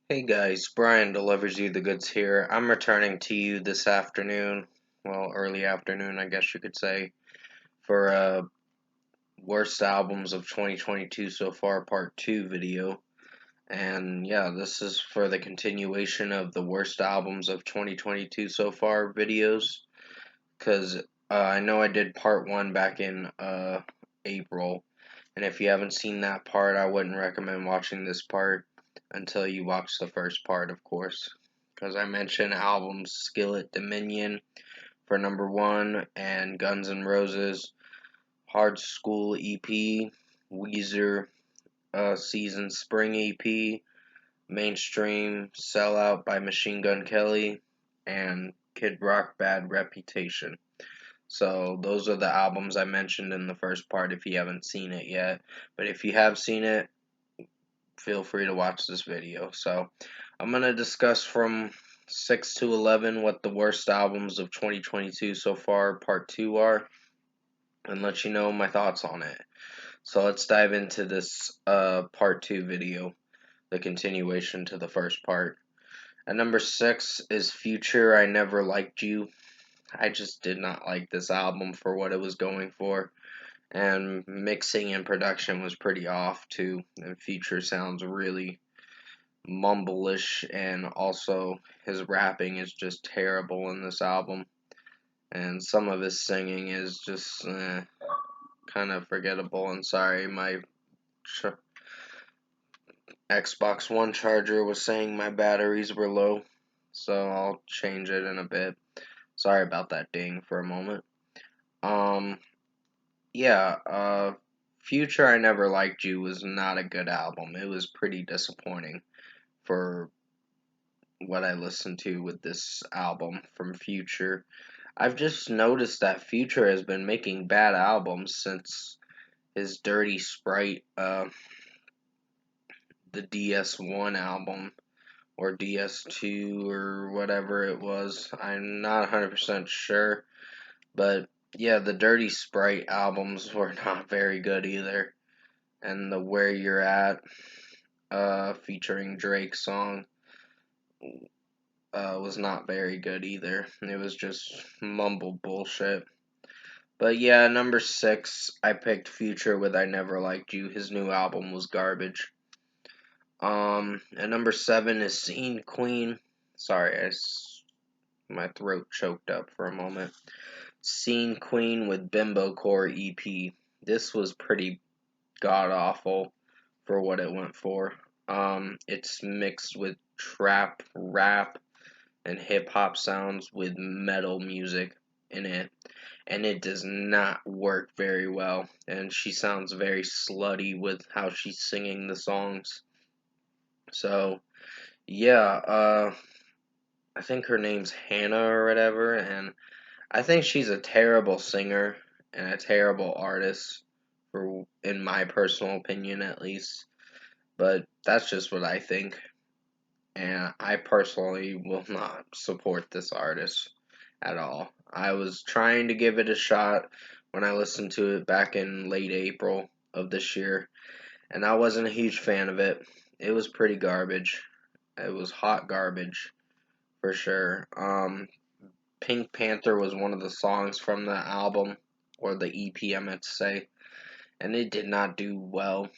Hey guys, Brian delivers you the goods here. I'm returning to you this afternoon, well, early afternoon, I guess you could say, for worst albums of 2022 so far, part 2 video. And yeah, this is for the continuation of the worst albums of 2022 so far videos, because I know I did part 1 back in April, and if you haven't seen that part, I wouldn't recommend watching this part until you watch the first part, of course. Because I mentioned albums Skillet Dominion for number 1, and Guns N' Roses, Hard School EP, Weezer, Season Spring EP, Mainstream, Sellout by Machine Gun Kelly, and Kid Rock Bad Reputation. So those are the albums I mentioned in the first part if you haven't seen it yet. But if you have seen it, feel free to watch this video. So I'm going to discuss from 6 to 11 what the worst albums of 2022 so far, part 2 are, and let you know my thoughts on it. So let's dive into this part 2 video, the continuation to the first part. At number 6 is Future, I Never Liked You. I just did not like this album for what it was going for. And mixing and production was pretty off too. And Future sounds really mumblish, and also his rapping is just terrible in this album. And some of his singing is just kind of forgettable. And sorry, my Xbox One charger was saying my batteries were low, so I'll change it in a bit. Sorry about that ding for a moment. Um, yeah, Future I Never Liked You was not a good album. It was pretty disappointing for what I listened to with this album from Future. I've just noticed that Future has been making bad albums since his Dirty Sprite, the DS1 album, or DS2, or whatever it was. I'm not 100% sure, but yeah, the Dirty Sprite albums were not very good either. And the Where You're At, featuring Drake song, was not very good either. It was just mumble bullshit. But yeah, number 6, I picked Future with I Never Liked You. His new album was garbage. And number 7 is Scene Queen. Sorry, my throat choked up for a moment. Scene Queen with Bimbo Core EP. This was pretty god awful for what it went for. It's mixed with trap, rap, and hip hop sounds with metal music in it, and it does not work very well. And she sounds very slutty with how she's singing the songs. So yeah, I think her name's Hannah or whatever, and I think she's a terrible singer and a terrible artist, for in my personal opinion at least. But that's just what I think, and I personally will not support this artist at all. I was trying to give it a shot when I listened to it back in late April of this year, and I wasn't a huge fan of it. It was pretty garbage. It was hot garbage for sure. Pink Panther was one of the songs from the album, or the EP I meant to say, and it did not do well.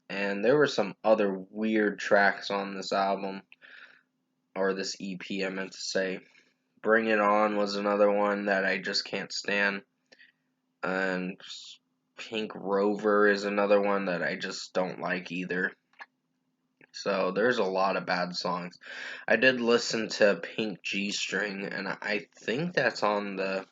And there were some other weird tracks on this album, or this EP I meant to say. Bring It On was another one that I just can't stand. And Pink Rover is another one that I just don't like either. So there's a lot of bad songs. I did listen to Pink G String, and I think that's on the,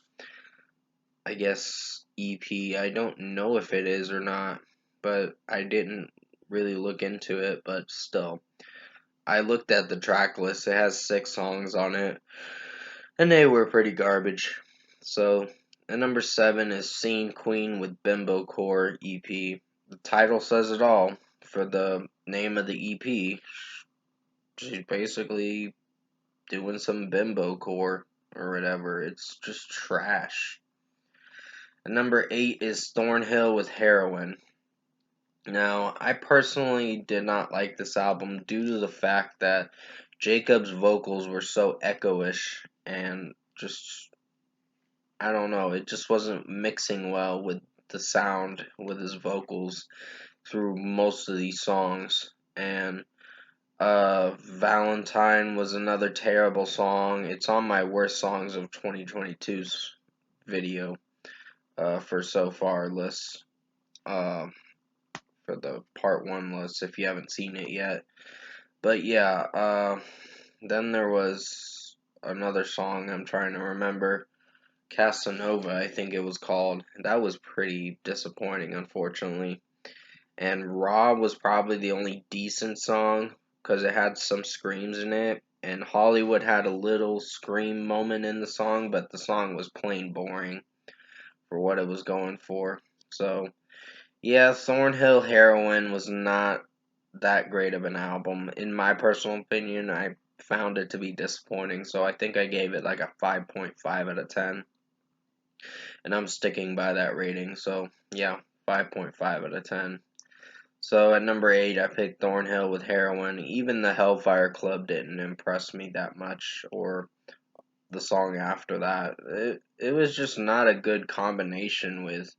I guess, EP. I don't know if it is or not, but I didn't really look into it, but still. I looked at the track list. It has 6 songs on it, and they were pretty garbage. So, and number 7 is Scene Queen with Bimbo Core EP. The title says it all. For the name of the EP, she's basically doing some Bimbo Core or whatever. It's just trash. And number 8 is Thornhill with Heroin. Now, I personally did not like this album due to the fact that Jacob's vocals were so echoish and just, I don't know, it just wasn't mixing well with the sound with his vocals through most of these songs. And Valentine was another terrible song. It's on my worst songs of 2022's video for so far list. Uh, for the part one list if you haven't seen it yet. But yeah, then there was another song I'm trying to remember. Casanova, I think it was called. That was pretty disappointing, unfortunately. And Raw was probably the only decent song because it had some screams in it. And Hollywood had a little scream moment in the song, but the song was plain boring for what it was going for. So, yeah, Thornhill Heroin was not that great of an album. In my personal opinion, I found it to be disappointing, so I think I gave it like a 5.5 out of 10. And I'm sticking by that rating, so yeah, 5.5 out of 10. So at number 8, I picked Thornhill with Heroin. Even the Hellfire Club didn't impress me that much, or the song after that. It was just not a good combination with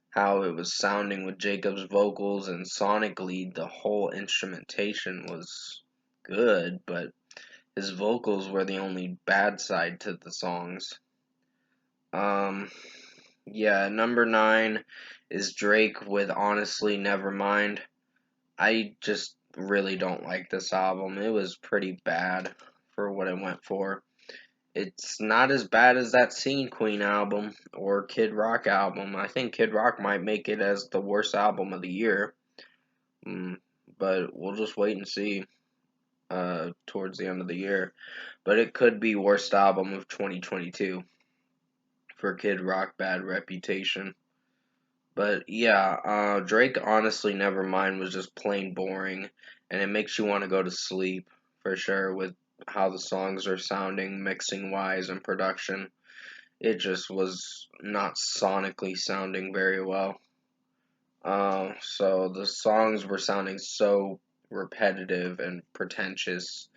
how it was sounding with Jacob's vocals, and sonically the whole instrumentation was good, but his vocals were the only bad side to the songs. Um yeah, number 9 is Drake with Honestly Nevermind. I just really don't like this album. It was pretty bad for what it went for. It's not as bad as that Scene Queen album or Kid Rock album. I think Kid Rock might make it as the worst album of the year. Mm, but we'll just wait and see towards the end of the year. But it could be worst album of 2022 for Kid Rock Bad Reputation. But yeah, Drake Honestly Nevermind was just plain boring, and it makes you want to go to sleep for sure with how the songs are sounding, mixing wise, and production. It just was not sonically sounding very well. So the songs were sounding so repetitive and pretentious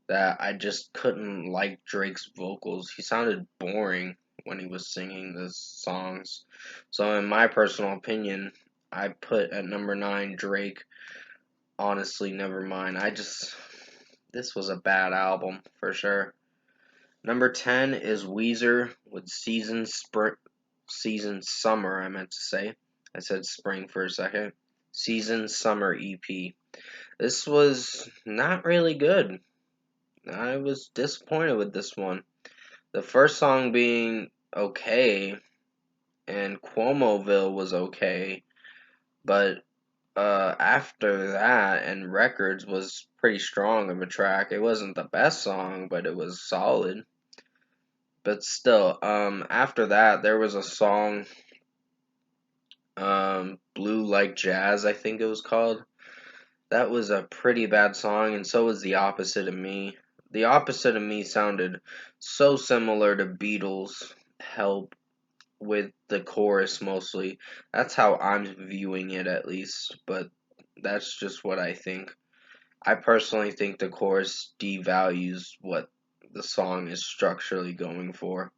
that I just couldn't like Drake's vocals. He sounded boring when he was singing the songs. So in my personal opinion, I put at number 9 Drake. Honestly, never mind. This was a bad album for sure. Number 10 is Weezer with Season Summer, I meant to say. I said spring for a second. Season Summer EP. This was not really good. I was disappointed with this one. The first song being okay, and Cuomoville was okay, but after that, and Records was pretty strong of a track. It wasn't the best song, but it was solid. But still, after that, there was a song, Blue Like Jazz, I think it was called. That was a pretty bad song, and so was The Opposite of Me. The Opposite of Me sounded so similar to Beatles' Help with the chorus mostly. That's how I'm viewing it at least, but that's just what I think. I personally think the chorus devalues what the song is structurally going for.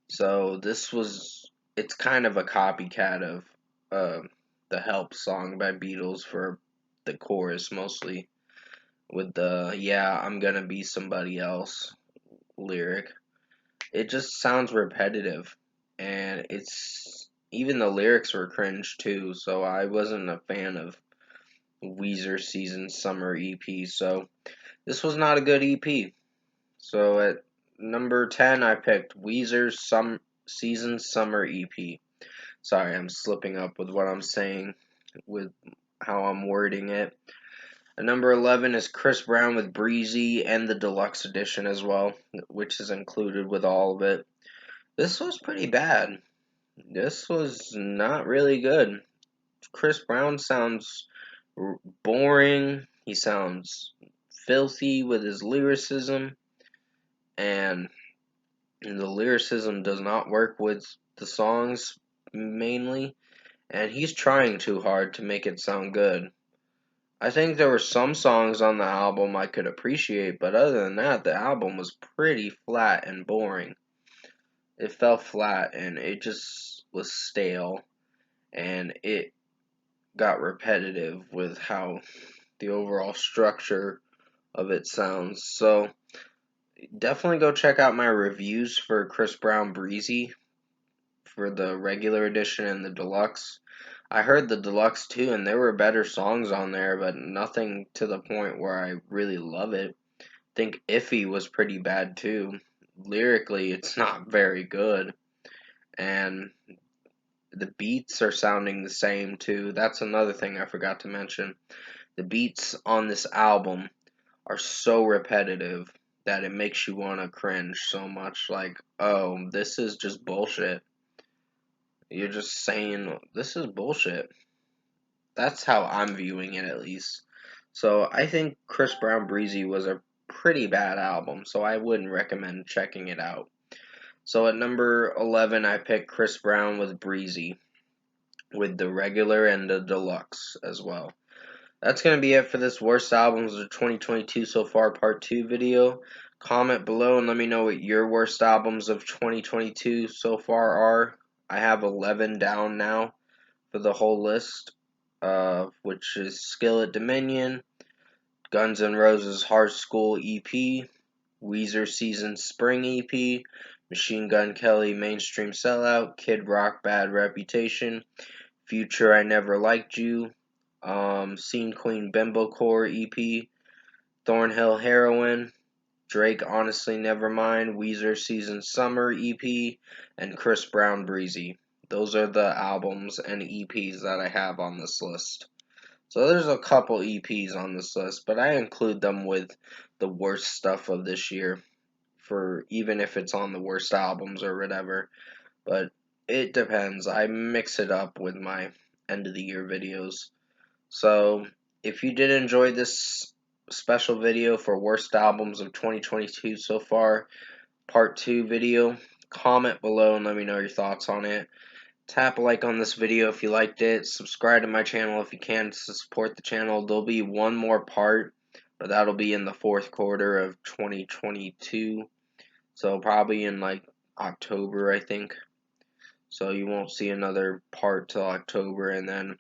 So it's kind of a copycat of uh, the Help song by Beatles for the chorus mostly, with the "Yeah, I'm gonna be somebody else" lyric. It just sounds repetitive, and it's even the lyrics were cringe too. So I wasn't a fan of Weezer Season Summer EP. So this was not a good EP. So at number 10, I picked Weezer's Season Summer EP. Sorry, I'm slipping up with what I'm saying, with how I'm wording it. At number 11 is Chris Brown with Breezy and the deluxe edition as well, which is included with all of it. This was pretty bad. This was not really good. Chris Brown sounds boring. He sounds filthy with his lyricism, and the lyricism does not work with the songs mainly. and he's trying too hard to make it sound good. I think there were some songs on the album I could appreciate, but other than that, the album was pretty flat and boring. It fell flat and it just was stale, and it got repetitive with how the overall structure of it sounds. So definitely go check out my reviews for Chris Brown Breezy for the regular edition and the deluxe. I heard the deluxe too, and there were better songs on there, but nothing to the point where I really love it. I think Iffy was pretty bad too. Lyrically, it's not very good, and the beats are sounding the same too. That's another thing I forgot to mention. The beats on this album are so repetitive that it makes you want to cringe so much. Like, oh, this is just bullshit. You're just saying, this is bullshit. That's how I'm viewing it, at least. So I think Chris Brown Breezy was a pretty bad album, so I wouldn't recommend checking it out. So at number 11, I picked Chris Brown with Breezy, with the regular and the deluxe as well. That's going to be it for this Worst Albums of 2022 so far part 2 video. Comment below and let me know what your worst albums of 2022 so far are. I have 11 down now for the whole list, which is Skillet Dominion, Guns N' Roses Hard School EP, Weezer Season Spring EP, Machine Gun Kelly Mainstream Sellout, Kid Rock Bad Reputation, Future I Never Liked You, Scene Queen Bimbo Core EP, Thornhill Heroin, Drake Honestly Nevermind, Weezer Season Summer EP, and Chris Brown Breezy. Those are the albums and EPs that I have on this list. So there's a couple EPs on this list, but I include them with the worst stuff of this year, for even if it's on the worst albums or whatever. But it depends. I mix it up with my end of the year videos. So if you did enjoy this special video for worst albums of 2022 so far, part 2 video, comment below and let me know your thoughts on it. Tap a like on this video if you liked it. Subscribe to my channel if you can to support the channel. There'll be one more part, but that'll be in the fourth quarter of 2022. So probably in like October, I think. So you won't see another part till October, and then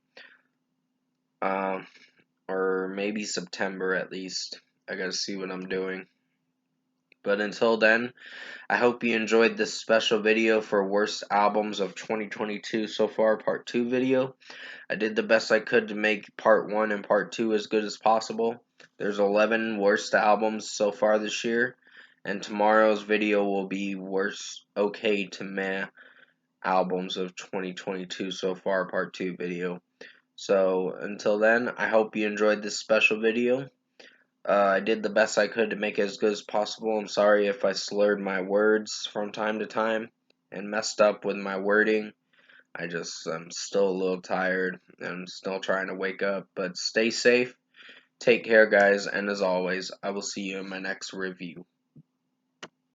or maybe September at least. I gotta see what I'm doing. But until then, I hope you enjoyed this special video for worst albums of 2022 so far, part 2 video. I did the best I could to make part 1 and part 2 as good as possible. There's 11 worst albums so far this year, and tomorrow's video will be worst okay to meh albums of 2022 so far, part 2 video. So until then, I hope you enjoyed this special video. I did the best I could to make it as good as possible. I'm sorry if I slurred my words from time to time and messed up with my wording. I'm still a little tired. I'm still trying to wake up, but stay safe. Take care, guys, and as always, I will see you in my next review.